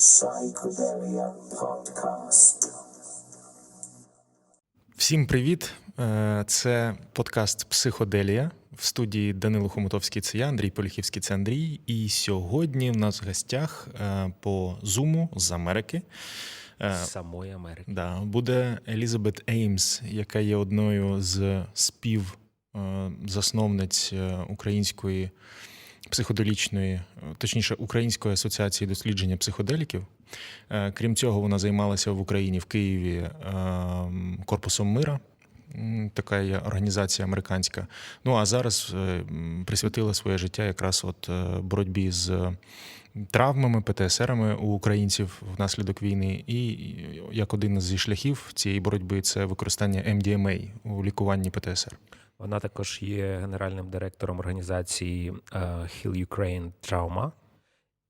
Psychedelia podcast. Всім привіт! Це подкаст «Психоделія». В студії Данило Хомутовський – це я, Андрій Поліхівський – це Андрій. І сьогодні в нас в гостях по Зуму з Америки. З самої Америки. Да, буде Elizabeth Ames, яка є одною з співзасновниць української психоделічної, точніше, Української асоціації дослідження психоделіків. Крім цього, вона займалася в Україні, в Києві, Корпусом мира. Така є організація американська. Ну, а зараз присвятила своє життя якраз от боротьбі з травмами, ПТСРами у українців внаслідок війни. І як один зі шляхів цієї боротьби – це використання MDMA у лікуванні ПТСР. Вона також є генеральним директором організації Heal Ukraine Trauma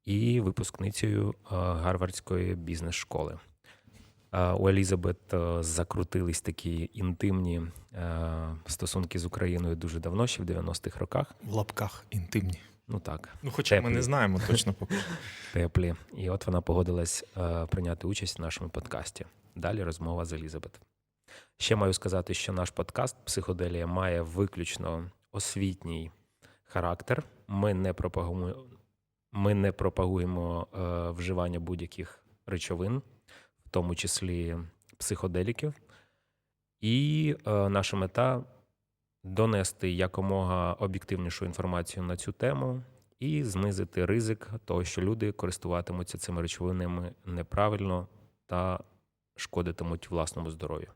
і випускницею Гарвардської бізнес-школи. У Елізабет закрутились такі інтимні стосунки з Україною дуже давно, ще в 90-х роках. В лапках інтимні. Ну так. Ну, хоча ми не знаємо точно поки. Теплі. І от вона погодилась прийняти участь в нашому подкасті. Далі розмова з Елізабет. Ще маю сказати, що наш подкаст «Психоделія» має виключно освітній характер. Ми не пропагуємо вживання будь-яких речовин, в тому числі психоделіків. І наша мета – донести якомога об'єктивнішу інформацію на цю тему і знизити ризик того, що люди користуватимуться цими речовинами неправильно та шкодитимуть власному здоров'ю.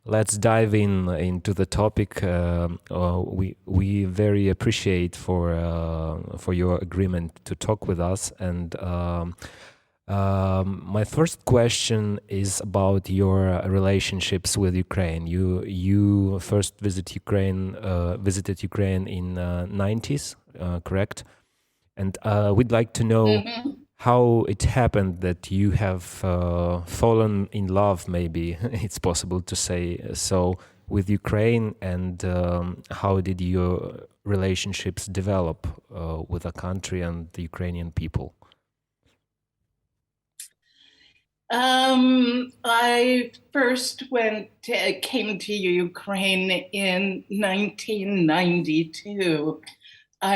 Let's dive into the topic. We very appreciate for your agreement to talk with us. And my first question is about your relationships with Ukraine. You first visited Ukraine in 90s, correct? And we'd like to know how it happened that you have fallen in love, maybe it's possible to say so, with Ukraine, and how did your relationships develop with the country and the Ukrainian people? I first came to Ukraine in 1992.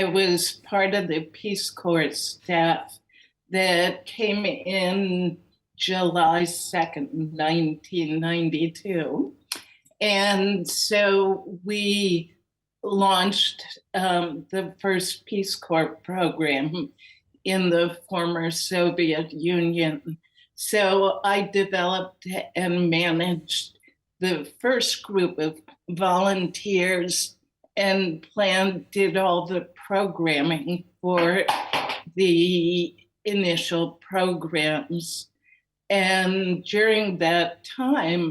I was part of the Peace Corps staff that came in July 2nd, 1992. And so we launched the first Peace Corps program in the former Soviet Union. So I developed and managed the first group of volunteers and did all the programming for the initial programs. And during that time,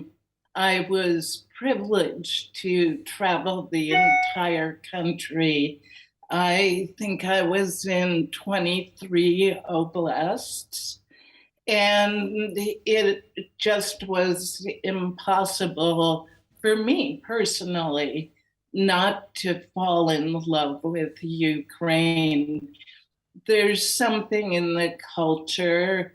I was privileged to travel the entire country. I think I was in 23 oblasts, and it just was impossible for me personally not to fall in love with Ukraine. There's something in the culture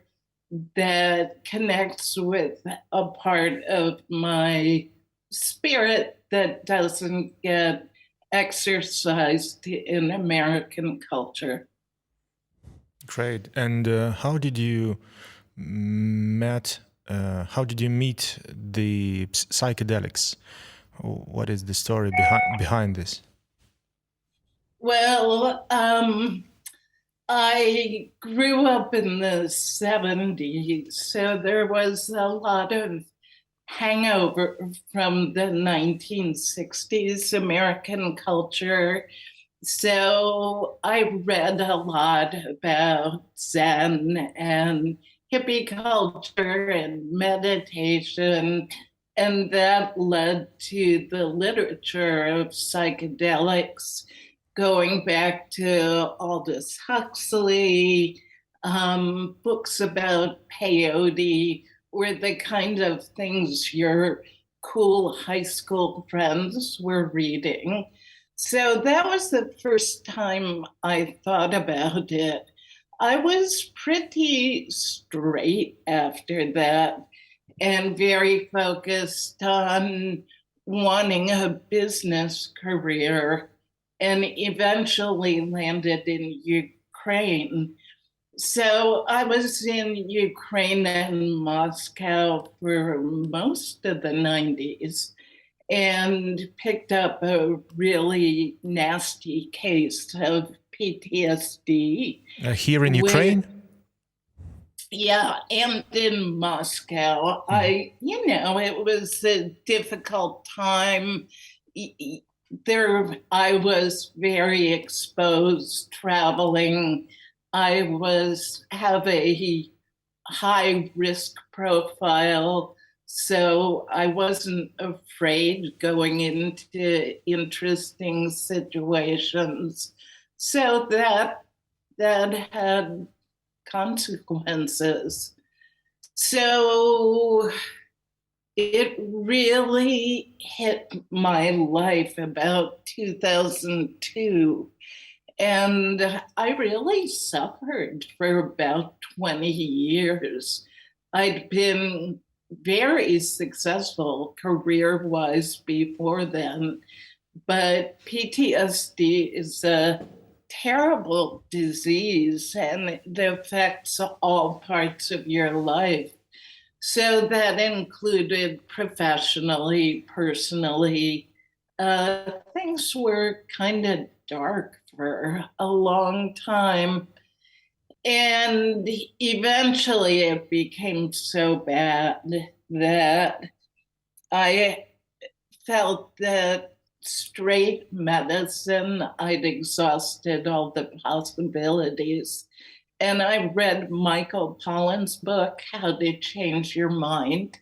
that connects with a part of my spirit that doesn't get exercised in American culture. Great. And how did you meet the psychedelics? What is the story behind this? Well, I grew up in the 70s, so there was a lot of hangover from the 1960s American culture. So I read a lot about Zen and hippie culture and meditation, and that led to the literature of psychedelics, going back to Aldous Huxley. Books about peyote were the kind of things your cool high school friends were reading. So that was the first time I thought about it. I was pretty straight after that and very focused on wanting a business career and eventually landed in Ukraine. So I was in Ukraine and Moscow for most of the 90s and picked up a really nasty case of PTSD. Here in Ukraine? Yeah, and in Moscow. It was a difficult time. There, I was very exposed traveling. I have a high risk profile, so I wasn't afraid going into interesting situations. So that had consequences. So it really hit my life about 2002. And I really suffered for about 20 years. I'd been very successful career-wise before then, but PTSD is a terrible disease and it affects all parts of your life. So that included professionally, personally. Things were kind of dark for a long time. And eventually it became so bad that I felt that straight medicine, I'd exhausted all the possibilities. And I read Michael Pollan's book, How to Change Your Mind.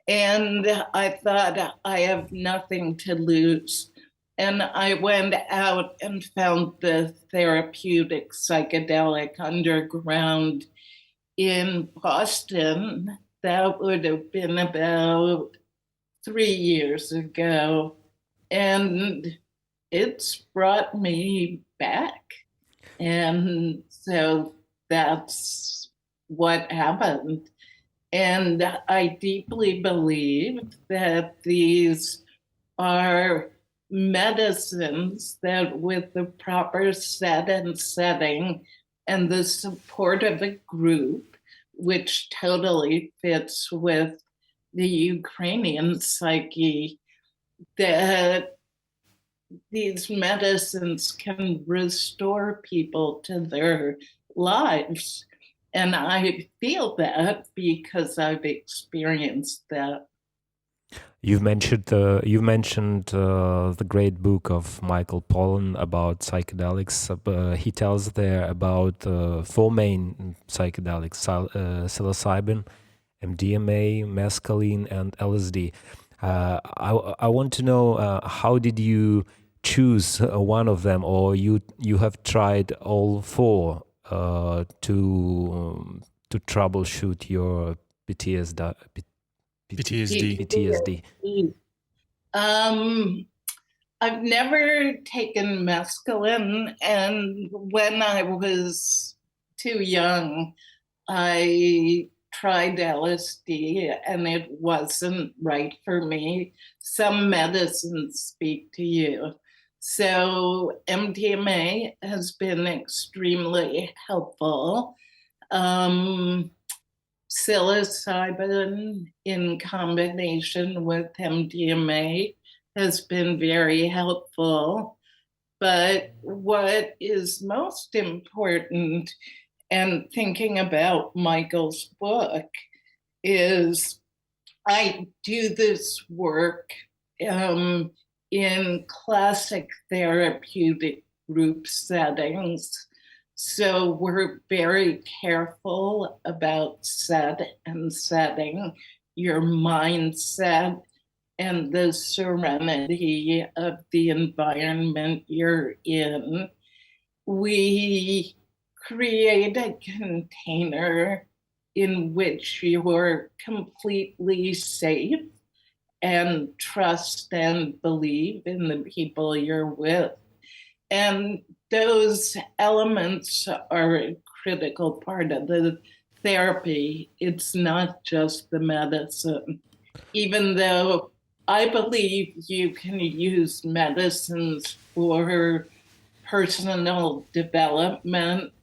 And I thought, I have nothing to lose. And I went out and found the therapeutic psychedelic underground in Boston. That would have been about 3 years ago. And it's brought me back. And so that's what happened. And I deeply believe that these are medicines that, with the proper set and setting and the support of a group, which totally fits with the Ukrainian psyche, that these medicines can restore people to their lives. And I feel that because I've experienced that. You've mentioned the great book of Michael Pollan about psychedelics. He tells there about 4 main psychedelics: psilocybin, MDMA, mescaline, and LSD. I want to know, how did you choose one of them, or you have tried all 4 to troubleshoot your PTSD? I've never taken mescaline, and when I was too young, I tried LSD and it wasn't right for me. Some medicines speak to you. So MDMA has been extremely helpful. Psilocybin in combination with MDMA has been very helpful. But what is most important, and thinking about Michael's book, is I do this work in classic therapeutic group settings. So we're very careful about set and setting, your mindset, and the serenity of the environment you're in. We create a container in which you're completely safe and trust and believe in the people you're with. And those elements are critical part of the therapy. It's not just the medicine, even though I believe you can use medicines for personal development.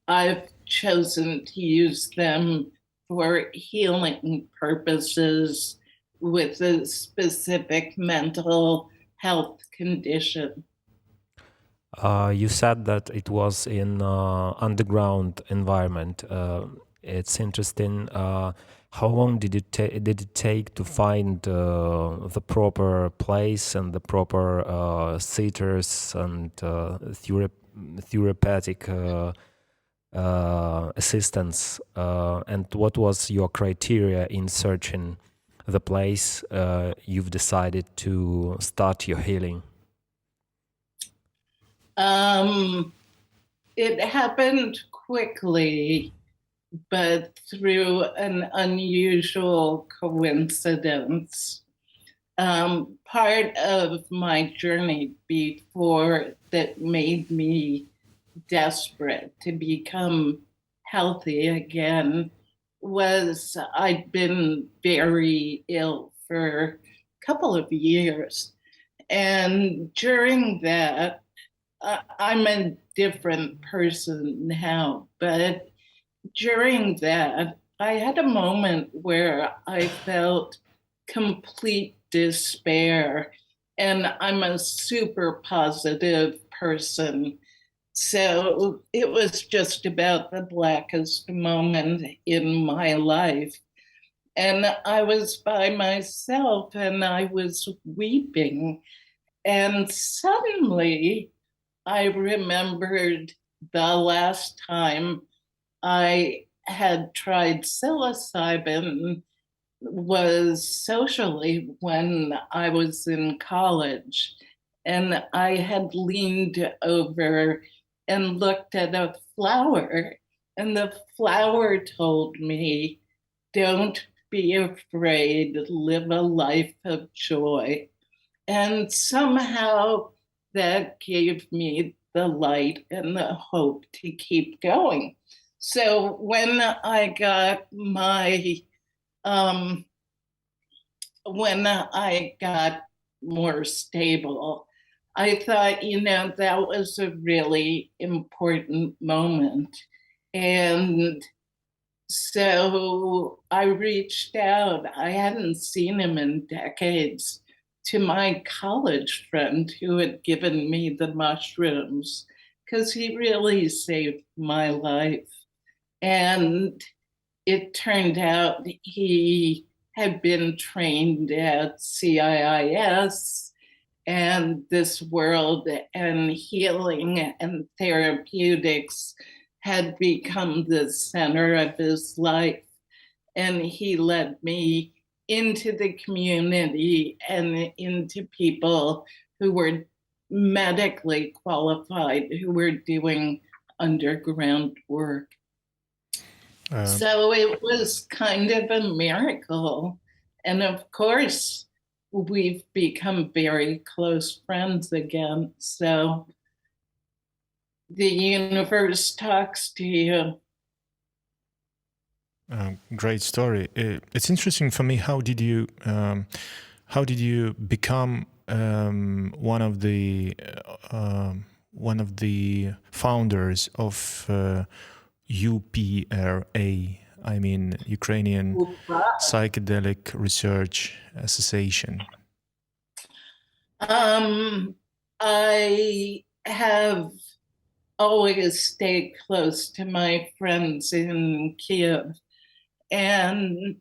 I've chosen to use them for healing purposes with a specific mental health condition. You said that it was in underground environment. It's interesting. How long did it take to find the proper place and the proper sitters and therapeutic assistance? And what was your criteria in searching the place you've decided to start your healing? It happened quickly, but through an unusual coincidence. Part of my journey before that made me desperate to become healthy again was I'd been very ill for a couple of years. And during that, I'm a different person now, but during that, I had a moment where I felt complete despair, and I'm a super positive person. So it was just about the blackest moment in my life. And I was by myself and I was weeping. And suddenly I remembered the last time I had tried psilocybin was socially when I was in college. And I had leaned over and looked at a flower, and the flower told me, "Don't be afraid, live a life of joy." And somehow that gave me the light and the hope to keep going. So when I got more stable, I thought, that was a really important moment. And so I reached out. I hadn't seen him in decades, to my college friend who had given me the mushrooms, because he really saved my life. And it turned out he had been trained at CIIS, and this world and healing and therapeutics had become the center of his life. And he led me into the community and into people who were medically qualified, who were doing underground work. So it was kind of a miracle. And of course, we've become very close friends again. So the universe talks to you. Great story. It's interesting for me. How did you become one of the founders of UPRA? I mean, Ukrainian Psychedelic Research Association. I have always stayed close to my friends in Kiev and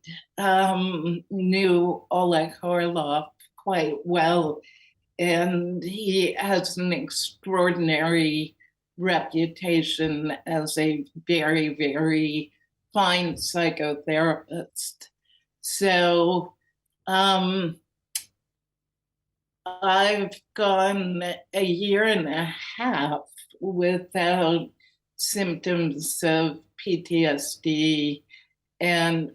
knew Oleg Orlov quite well. And he has an extraordinary reputation as a very, very fine psychotherapist. So I've gone a year and a half without symptoms of PTSD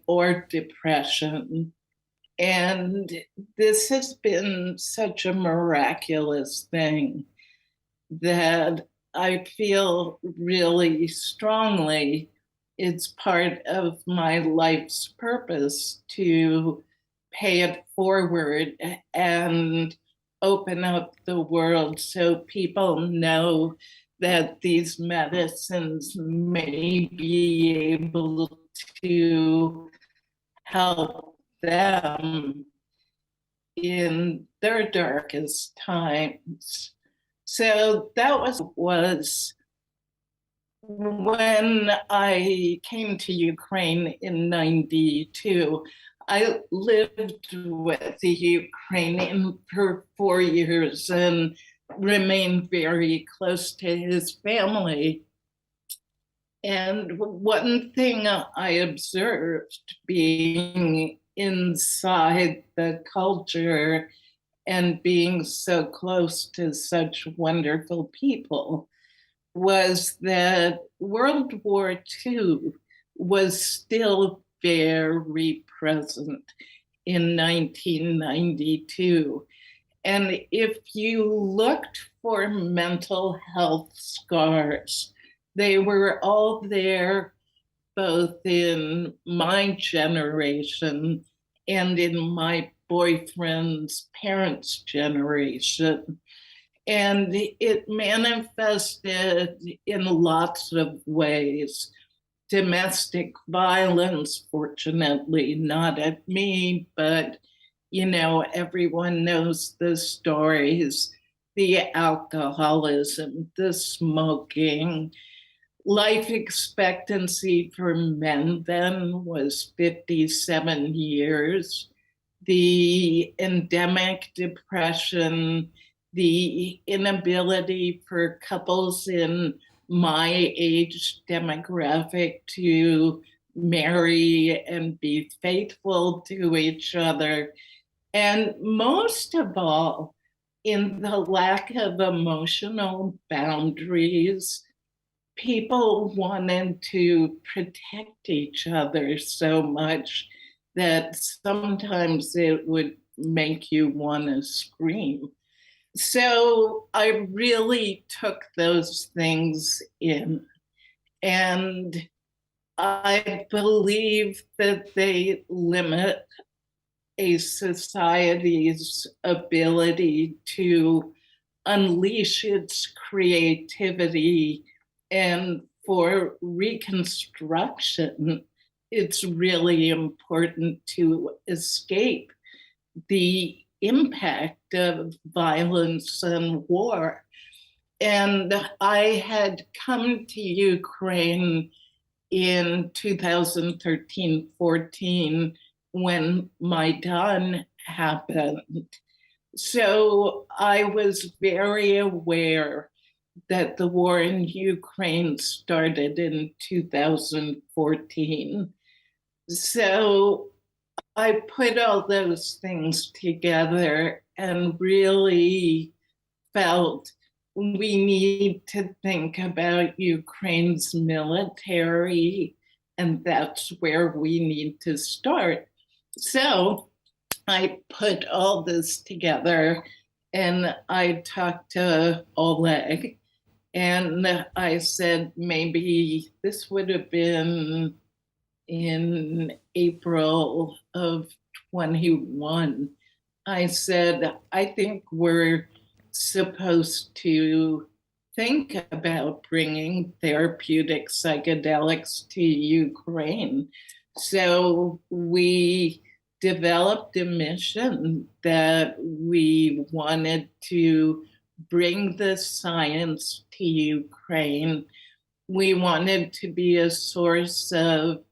or depression. And this has been such a miraculous thing that I feel really strongly it's part of my life's purpose to pay it forward and open up the world so people know that these medicines may be able to help them in their darkest times. So that was when I came to Ukraine in 92. I lived with the Ukrainian for 4 years and remained very close to his family. And one thing I observed being inside the culture and being so close to such wonderful people was that World War II was still very present in 1992. And if you looked for mental health scars, they were all there, both in my generation and in my boyfriend's parents' generation. And it manifested in lots of ways. Domestic violence, fortunately, not at me, but, you know, everyone knows the stories, the alcoholism, the smoking. Life expectancy for men then was 57 years. The endemic depression, the inability for couples in my age demographic to marry and be faithful to each other. And most of all, in the lack of emotional boundaries, people wanted to protect each other so much that sometimes it would make you want to scream. So I really took those things in, and I believe that they limit a society's ability to unleash its creativity. And for reconstruction, it's really important to escape the impact of violence and war. And I had come to Ukraine in 2013-14 when Maidan happened. So I was very aware that the war in Ukraine started in 2014. So I put all those things together and really felt we need to think about Ukraine's military, and that's where we need to start. So I put all this together and I talked to Oleg and I said, maybe this would have been in April of 21. I said, I think we're supposed to think about bringing therapeutic psychedelics to Ukraine. So we developed a mission that we wanted to bring the science to Ukraine. We wanted to be a source of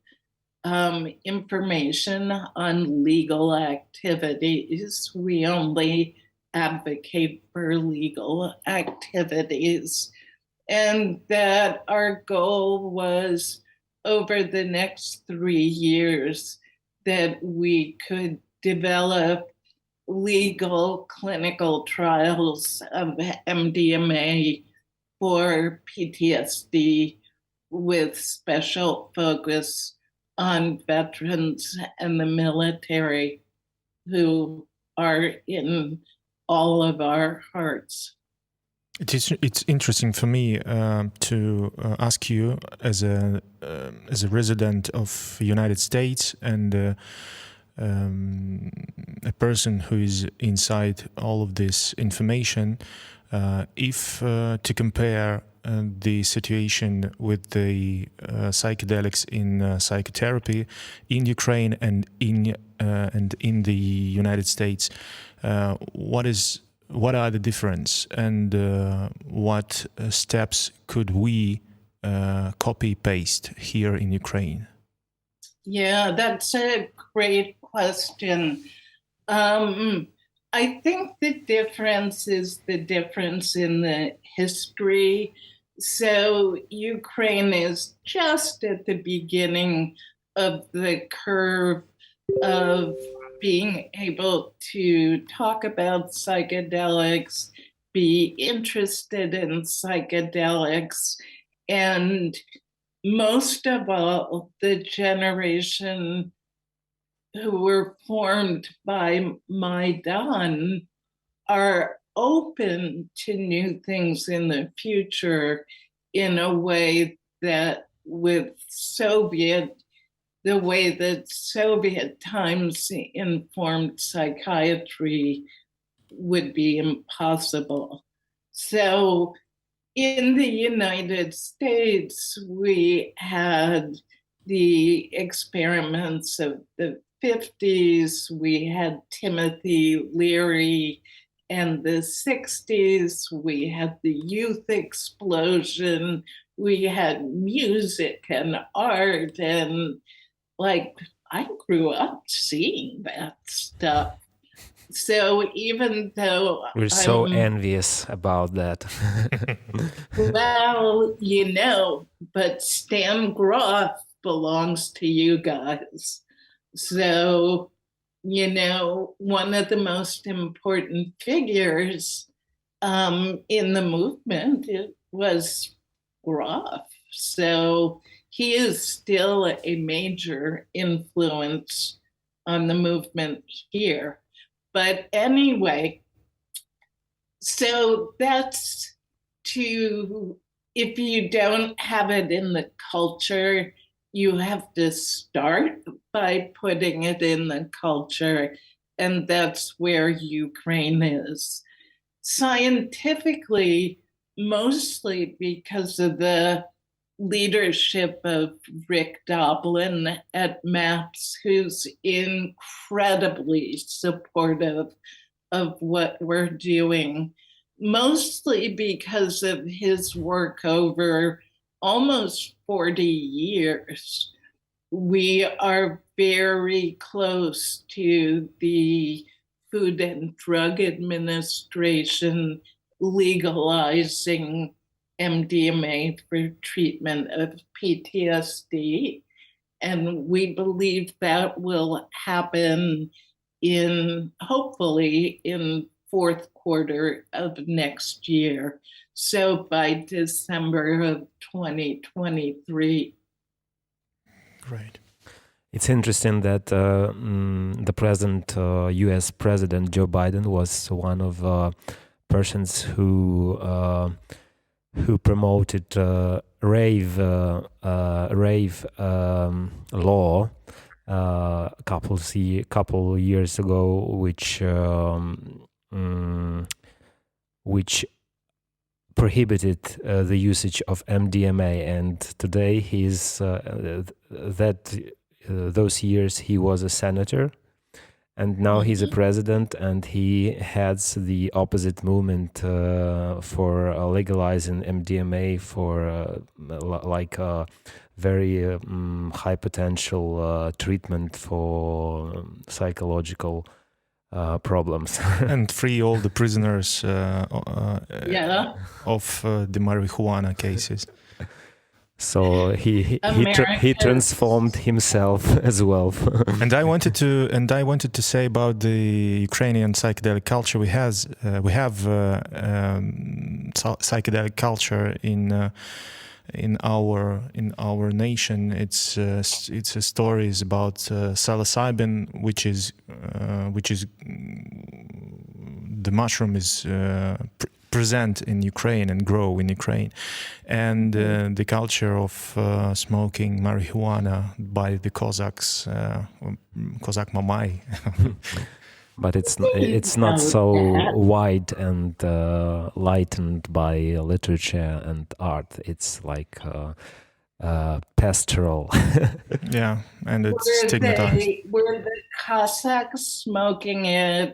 information on legal activities. We only advocate for legal activities. And that our goal was over the next 3 years that we could develop legal clinical trials of MDMA for PTSD with special focus on veterans and the military who are in all of our hearts. It's interesting for me to ask you as a resident of United States and a person who is inside all of this information, if to compare the situation with the psychedelics in psychotherapy in Ukraine and in the United States, what are the difference, and what steps could we copy paste here in Ukraine? Yeah, that's a great question. I think the difference is the difference in the history. So Ukraine is just at the beginning of the curve of being able to talk about psychedelics, be interested in psychedelics, and most of all, the generation who were formed by Maidan are open to new things in the future in a way that with the way that Soviet times informed psychiatry would be impossible. So in the United States, we had the experiments of the 50s, we had Timothy Leary, and the 60s, we had the youth explosion, we had music and art, and like I grew up seeing that stuff. So even though We're so envious about that. well, but Stan Groff belongs to you guys. So, one of the most important figures in the movement was Groff. So he is still a major influence on the movement here. But anyway, so that's if you don't have it in the culture, you have to start by putting it in the culture, and that's where Ukraine is. Scientifically, mostly because of the leadership of Rick Doblin at MAPS, who's incredibly supportive of what we're doing, mostly because of his work over almost 40 years. We are very close to the Food and Drug Administration legalizing MDMA for treatment of PTSD. And we believe that will happen hopefully in fourth quarter of next year. So by December of 2023. Great. It's interesting that the present U.S. President Joe Biden was one of persons who promoted rave law a couple years ago, which prohibited the usage of MDMA, and today those years he was a senator, and now he's a president, and he heads the opposite movement for legalizing MDMA for very high potential treatment for psychological problems. And free all the prisoners of the marijuana cases. So he transformed himself as well. And I wanted to say about the Ukrainian psychedelic culture. We have psychedelic culture in our nation. It's stories about psilocybin, which is the mushroom is present in Ukraine and grow in Ukraine. And the culture of smoking marijuana by the Cossacks, Cossack Mamai. But it's not so wide and lightened by literature and art. It's like pastoral. Yeah, and it's stigmatized. Were the Cossacks smoking it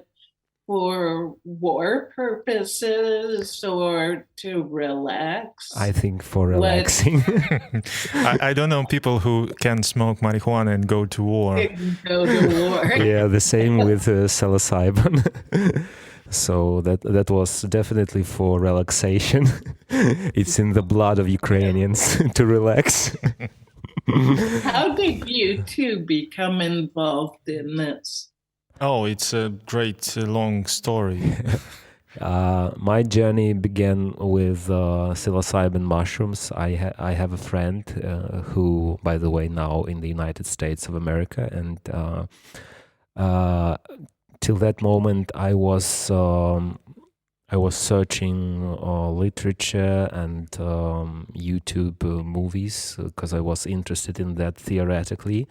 for war purposes or to relax? I think for relaxing. I don't know people who can smoke marijuana and go to war. Go to war. Yeah, the same with psilocybin. So that was definitely for relaxation. It's in the blood of Ukrainians to relax. How did you two become involved in this? Oh, it's a great long story. My journey began with psilocybin mushrooms. I have a friend who, by the way, now in the United States of America, and till that moment I was searching literature and YouTube movies because I was interested in that theoretically.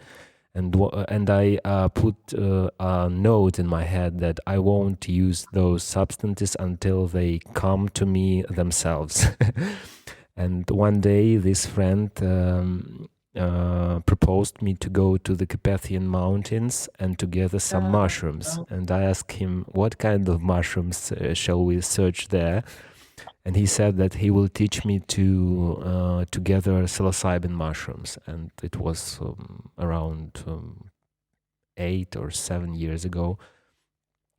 And I put a note in my head that I won't use those substances until they come to me themselves. And one day this friend proposed me to go to the Carpathian Mountains and to gather some mushrooms. And I asked him, what kind of mushrooms shall we search there? And he said that he will teach me to gather psilocybin mushrooms. And it was around 8 or 7 years ago.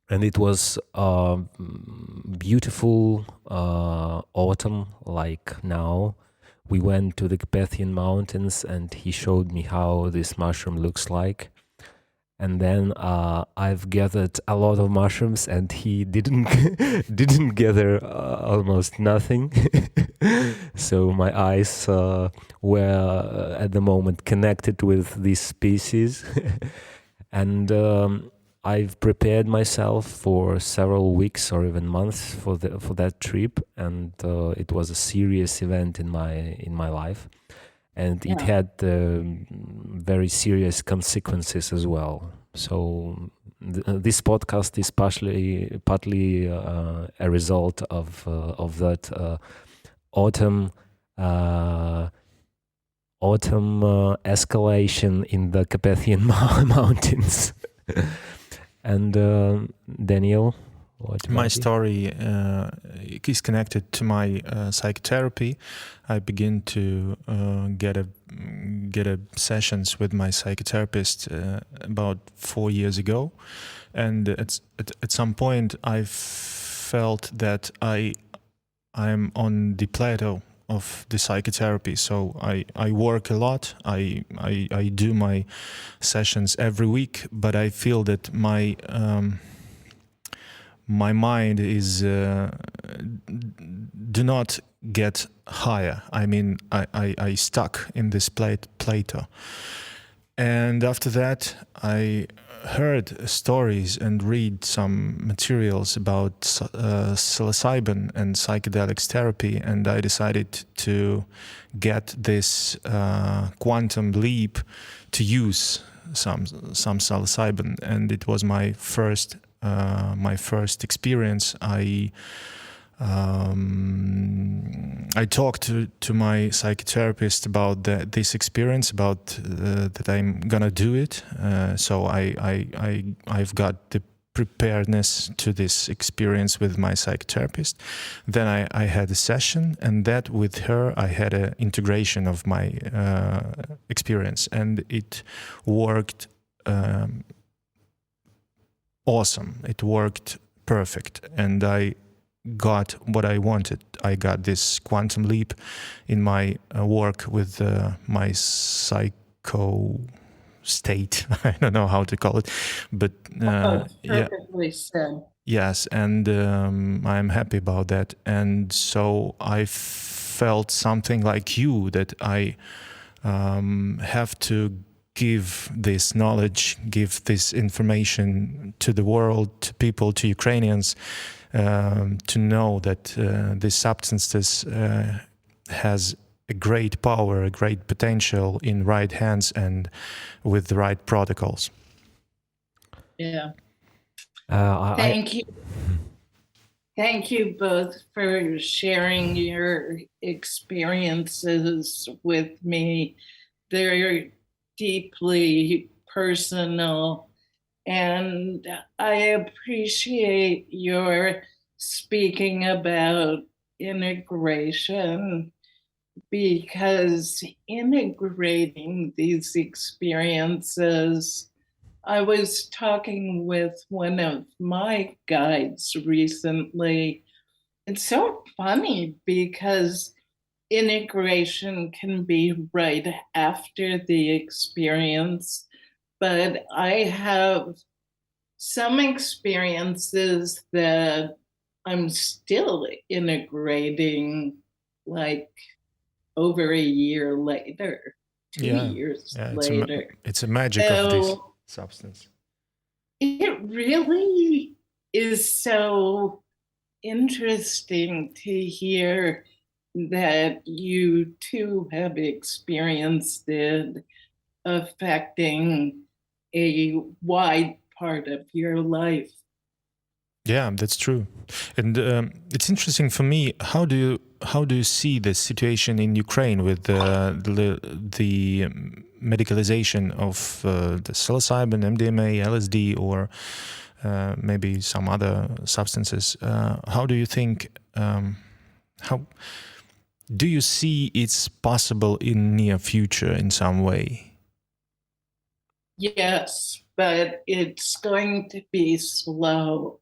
And it was beautiful autumn like now. We went to the Carpathian Mountains and he showed me how this mushroom looks like. And then I've gathered a lot of mushrooms and he didn't gather almost nothing. So my eyes were at the moment connected with this species. And I've prepared myself for several weeks or even months for that trip, and it was a serious event in my life. And it had very serious consequences as well. So this podcast is partly a result of that autumn escalation in the Carpathian Mountains. And Daniel. My story is connected to my psychotherapy. I begin to get a sessions with my psychotherapist about 4 years ago, and at some point I felt that I'm on the plateau of the psychotherapy. So I work a lot. I do my sessions every week, but I feel that my mind is do not get higher. I mean, I stuck in this plateau. And after that, I heard stories and read some materials about psilocybin and psychedelics therapy, and I decided to get this quantum leap to use some psilocybin, and it was my first experience. I talked to my psychotherapist about this experience, about that I'm gonna do it. So I've got the preparedness to this experience with my psychotherapist. Then I had a session, and that with her I had an integration of my experience, and it worked awesome. It worked perfect, and I got what I wanted. I got this quantum leap in my work with my psycho state. I don't know how to call it, but perfectly said. Yes, and I'm happy about that. And so I felt something like you, that I have to give this knowledge, give this information to the world, to people, to Ukrainians, to know that this substances has a great power, a great potential in right hands and with the right protocols. Yeah. I, Thank you. Thank you both for sharing your experiences with me. They're deeply personal, and I appreciate your speaking about integration, because integrating these experiences, I was talking with one of my guides recently. It's so funny because integration can be right after the experience, but I have some experiences that I'm still integrating, like over a year later, 2 years later. It's a magic of this So substance. it really is so interesting to hear that you too have experienced it affecting a wide part of your life. Yeah, that's true, and it's interesting for me. How do you see the situation in Ukraine with the medicalization of the psilocybin, MDMA, LSD, or maybe some other substances? How do you think? How do you see it's possible in near future in some way? Yes, but it's going to be slow.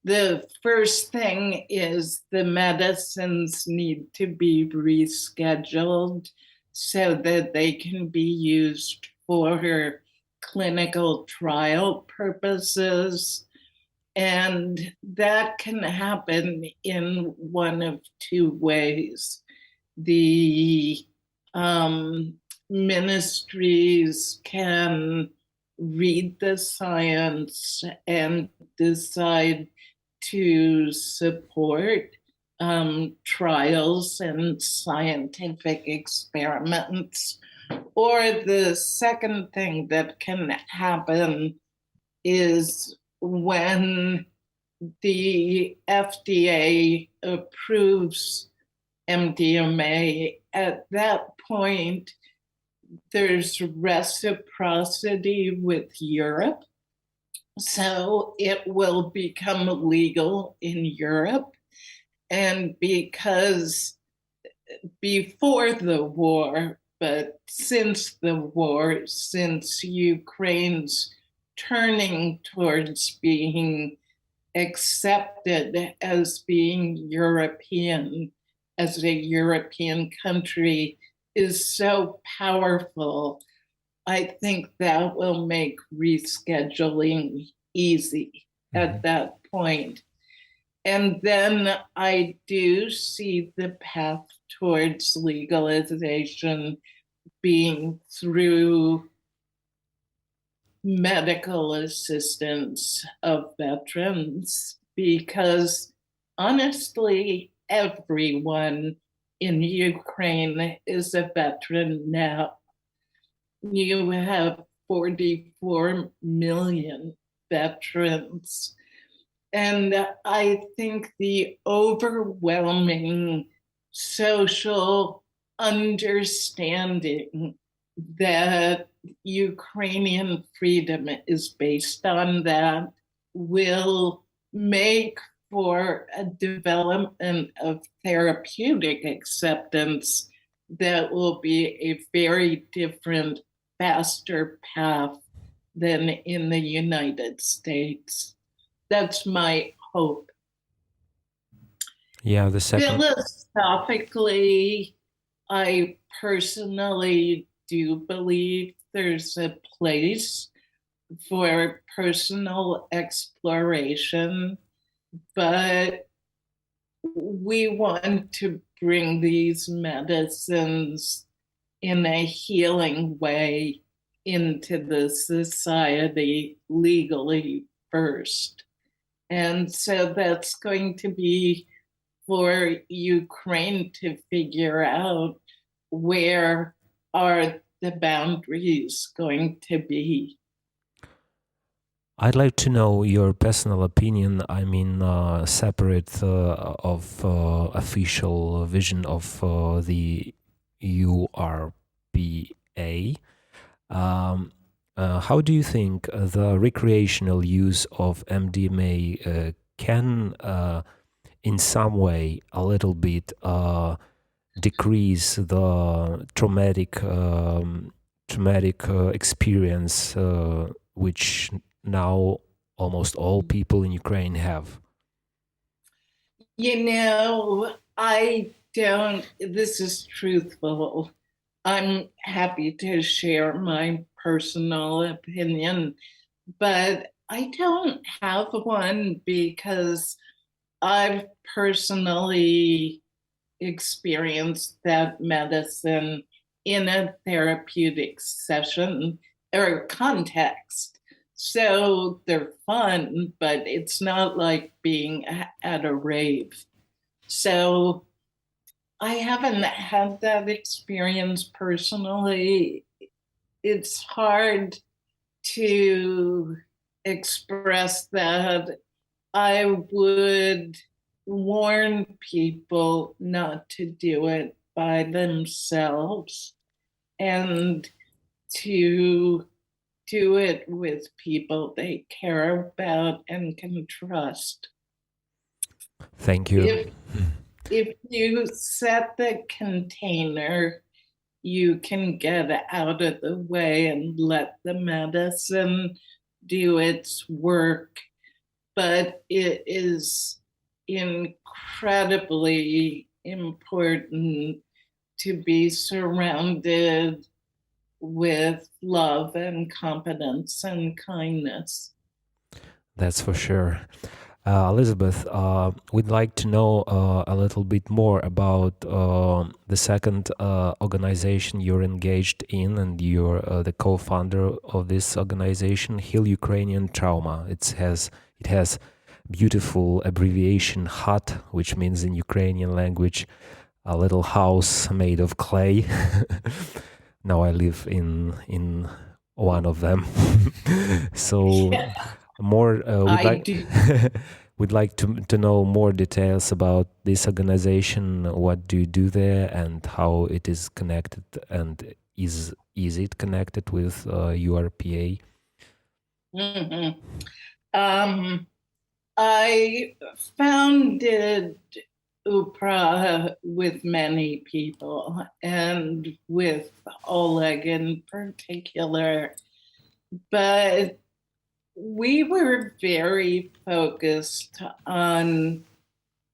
The first thing is the medicines need to be rescheduled so that they can be used for clinical trial purposes. And that can happen in one of two ways. The ministries can read the science and decide to support trials and scientific experiments. Or the second thing that can happen is when the FDA approves MDMA, at that point, there's reciprocity with Europe. So it will become legal in Europe. And because before the war, but since the war, since Ukraine's turning towards being accepted as being European, as a European country, is so powerful, I think that will make rescheduling easy at that point. And then I do see the path towards legalization being through medical assistance of veterans, because honestly, everyone in Ukraine is a veteran now. You have 44 million veterans. And I think the overwhelming social understanding that Ukrainian freedom is based on that will make for a development of therapeutic acceptance that will be a very different, faster path than in the United States. That's my hope. Yeah, the second. Philosophically, I personally do believe there's a place for personal exploration, but we want to bring these medicines in a healing way into the society legally first. And so that's going to be for Ukraine to figure out where are the boundaries going to be. I'd like to know your personal opinion. I mean, separate of official vision of the URPA. How do you think the recreational use of MDMA can, in some way, a little bit decrease the traumatic experience which now almost all people in Ukraine have? You know, this is truthful. I'm happy to share my personal opinion, but I don't have one because I've personally experienced that medicine in a therapeutic session or context. So they're fun, but it's not like being at a rave. So I haven't had that experience personally. It's hard to express that. I would warn people not to do it by themselves and to do it with people they care about and can trust. Thank you. If you set the container, you can get out of the way and let the medicine do its work. But it is incredibly important to be surrounded with love and competence and kindness. That's for sure. Elizabeth, we'd like to know a little bit more about the second organization you're engaged in, and you're the co-founder of this organization, Heal Ukrainian Trauma. It has beautiful abbreviation HUT, which means in Ukrainian language a little house made of clay. Now I live in one of them. So more we'd like to know more details about this organization. What do you do there, and how it is connected, and is it connected with URPA? Mm-hmm. I founded UPRA with many people, and with Oleg in particular, but we were very focused on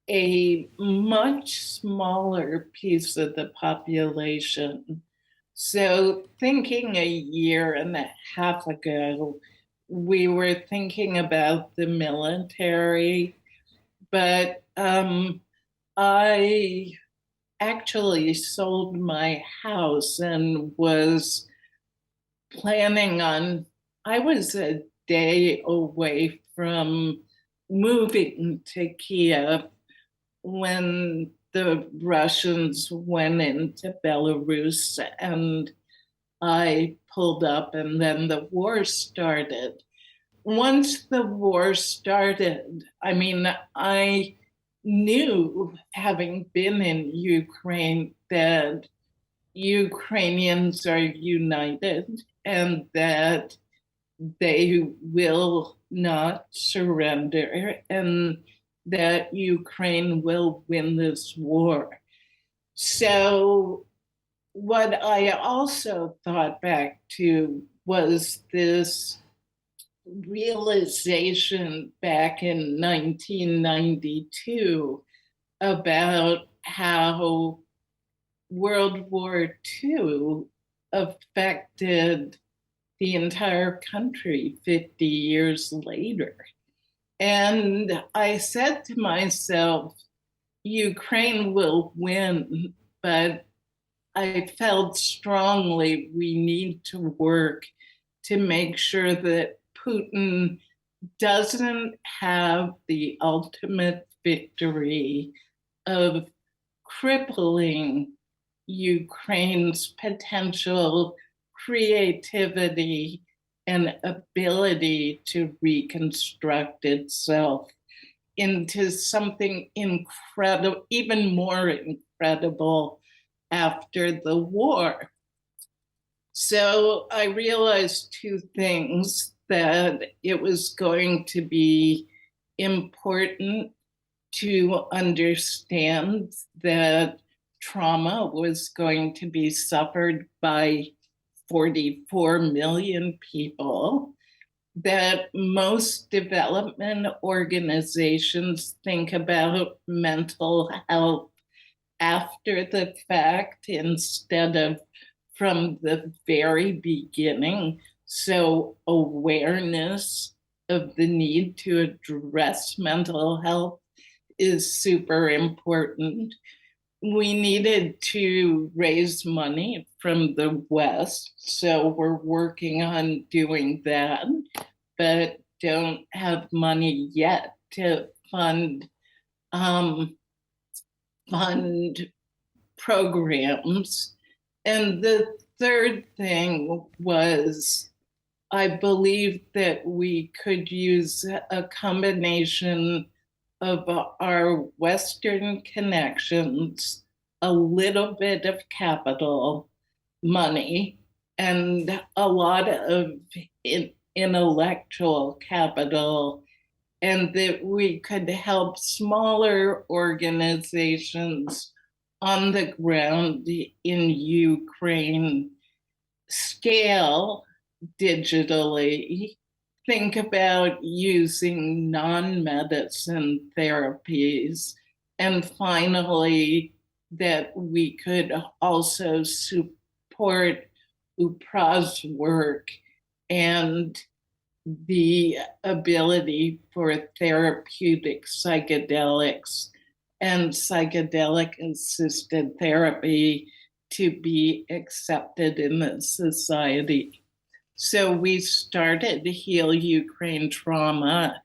a much smaller piece of the population. So thinking a year and a half ago, we were thinking about the military, but I actually sold my house and was planning on, I was a day away from moving to Kiev when the Russians went into Belarus, and I pulled up, and then the war started. Once the war started, I mean, I knew, having been in Ukraine, that Ukrainians are united and that they will not surrender and that Ukraine will win this war. So what I also thought back to was this realization back in 1992 about how World War II affected the entire country 50 years later. And I said to myself, Ukraine will win, but I felt strongly we need to work to make sure that Putin doesn't have the ultimate victory of crippling Ukraine's potential creativity and ability to reconstruct itself into something incredible, even more incredible after the war. So I realized two things: that it was going to be important to understand that trauma was going to be suffered by 44 million people, that most development organizations think about mental health after the fact instead of from the very beginning. So awareness of the need to address mental health is super important. We needed to raise money from the West, so we're working on doing that, but don't have money yet to fund programs. And the third thing was, I believed that we could use a combination of our Western connections, a little bit of capital, money, and a lot of intellectual capital, and that we could help smaller organizations on the ground in Ukraine scale digitally, think about using non-medicine therapies, and finally, that we could also support UPRA's work and the ability for therapeutic psychedelics and psychedelic-assisted therapy to be accepted in the society. So we started Heal Ukraine Trauma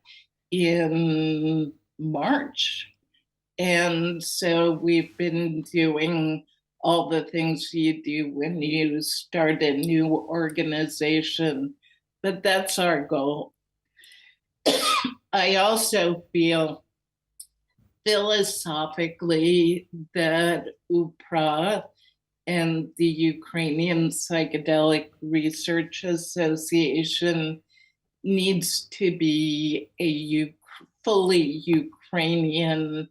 in March. And so we've been doing all the things you do when you start a new organization, but that's our goal. I also feel philosophically that UPRA and the Ukrainian Psychedelic Research Association needs to be a fully Ukrainian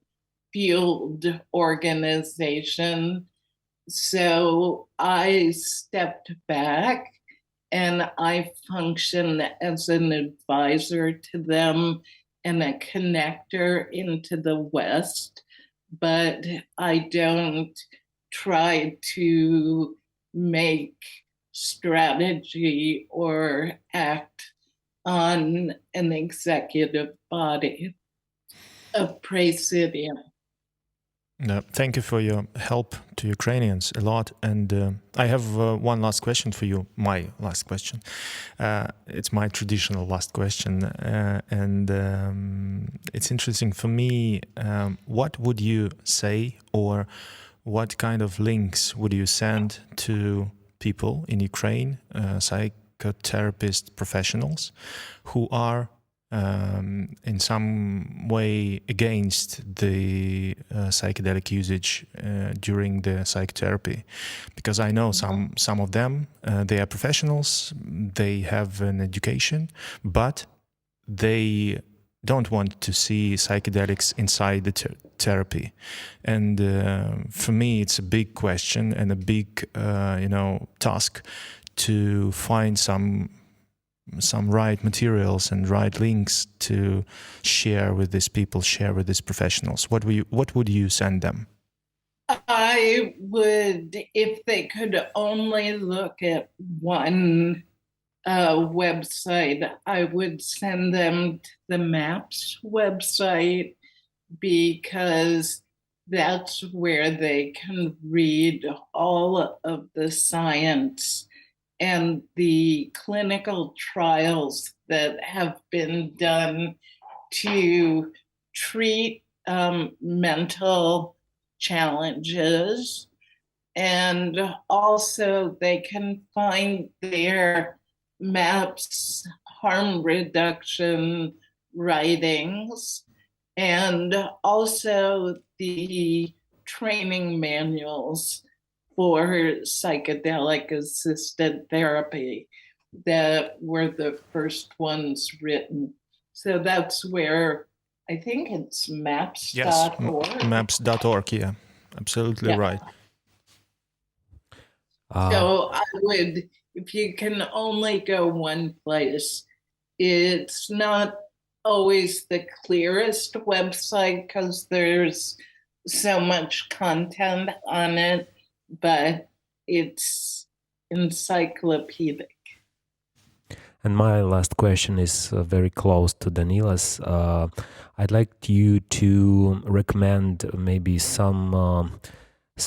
fueled organization. So I stepped back and I function as an advisor to them and a connector into the West, but I don't try to make strategy or act on an executive body of Presidium. Thank you for your help to Ukrainians a lot. And I have one last question for you, my last question. It's my traditional last question. And it's interesting for me. What would you say, or what kind of links would you send to people in Ukraine, psychotherapist professionals, who are in some way against the psychedelic usage during the psychotherapy? Because I know some of them, they are professionals, they have an education, but they don't want to see psychedelics inside the therapy. And for me, it's a big question and a big, task to find some right materials and right links to share with these people, share with these professionals. What would you send them? I would, if they could only look at one website, I would send them to the MAPS website, because that's where they can read all of the science and the clinical trials that have been done to treat mental challenges. And also they can find their MAPS harm reduction writings, and also the training manuals for psychedelic-assisted therapy that were the first ones written. So that's where I think it's maps.org. Maps.org, yeah, absolutely right. So I would, if you can only go one place, it's not always the clearest website because there's so much content on it, but it's encyclopedic. And my last question is very close to Danila's. I'd like you to recommend maybe some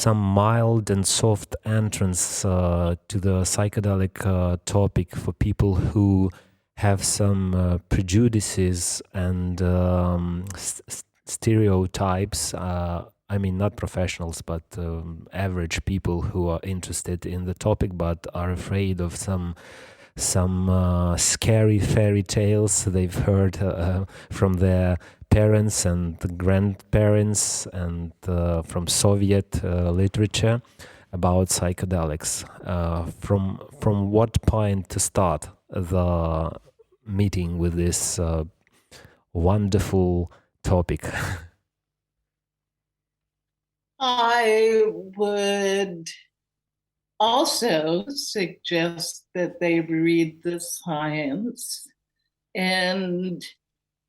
mild and soft entrance to the psychedelic topic for people who have some prejudices and stereotypes. I mean, not professionals, but average people who are interested in the topic but are afraid of some scary fairy tales they've heard from their parents and the grandparents and from Soviet literature about psychedelics. From what point to start the meeting with this wonderful topic? I would also suggest that they read the science and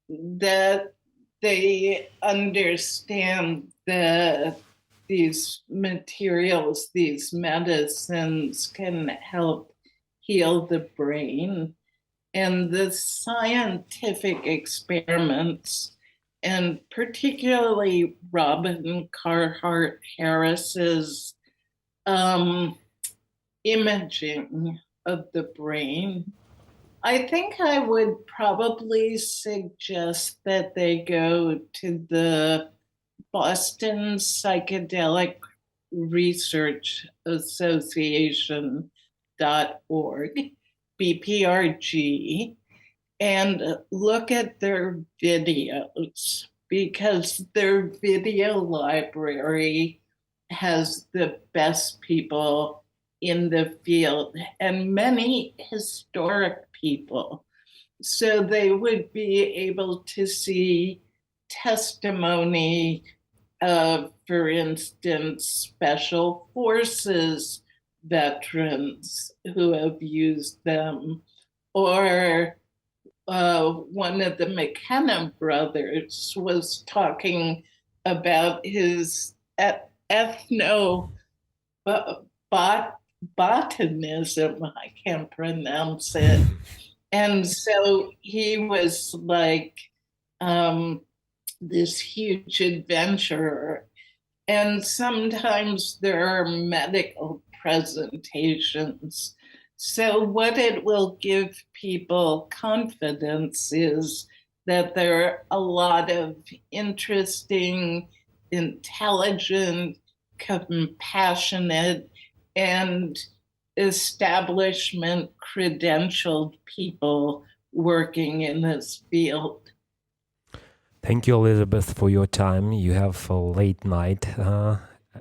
that they understand that these materials, these medicines can help heal the brain. And the scientific experiments, and particularly Robin Carhart Harris's imaging of the brain, I think I would probably suggest that they go to the Boston Psychedelic Research Association.org, BPRG, and look at their videos, because their video library has the best people in the field and many historic people. So they would be able to see testimony of, for instance, special forces veterans who have used them, or one of the McKenna brothers was talking about his botanism, I can't pronounce it. And so he was like this huge adventurer. And sometimes there are medical presentations. So what it will give people confidence is that there are a lot of interesting, intelligent, compassionate, and establishment credentialed people working in this field. Thank you, Elizabeth, for your time. You have a late night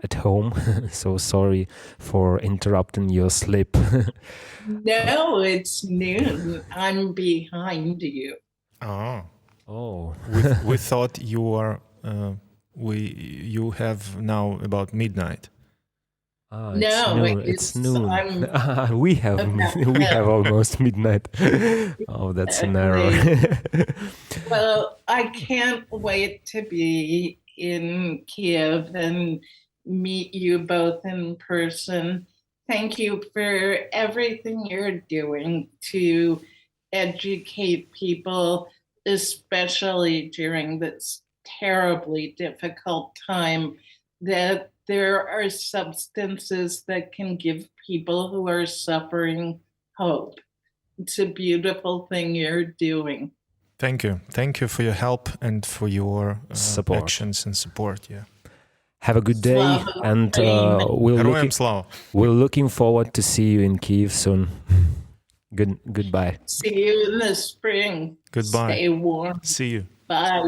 at home, so sorry for interrupting your sleep. No, it's noon. I'm behind you. Oh. We thought you are. You have now about midnight. No, it's noon. We have almost midnight. Oh, that's an error. Well, I can't wait to be in Kiev and meet you both in person. Thank you for everything you're doing to educate people, especially during this terribly difficult time, that there are substances that can give people who are suffering hope. It's a beautiful thing you're doing. Thank you. Thank you for your help and for your Support. actions and support. Yeah. Have a good day, Слава and Героям слава. we're looking forward to see you in Kyiv soon. Goodbye. See you in the spring. Goodbye. Stay warm. See you. Bye.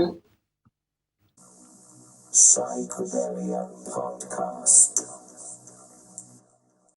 Psychedelia podcast.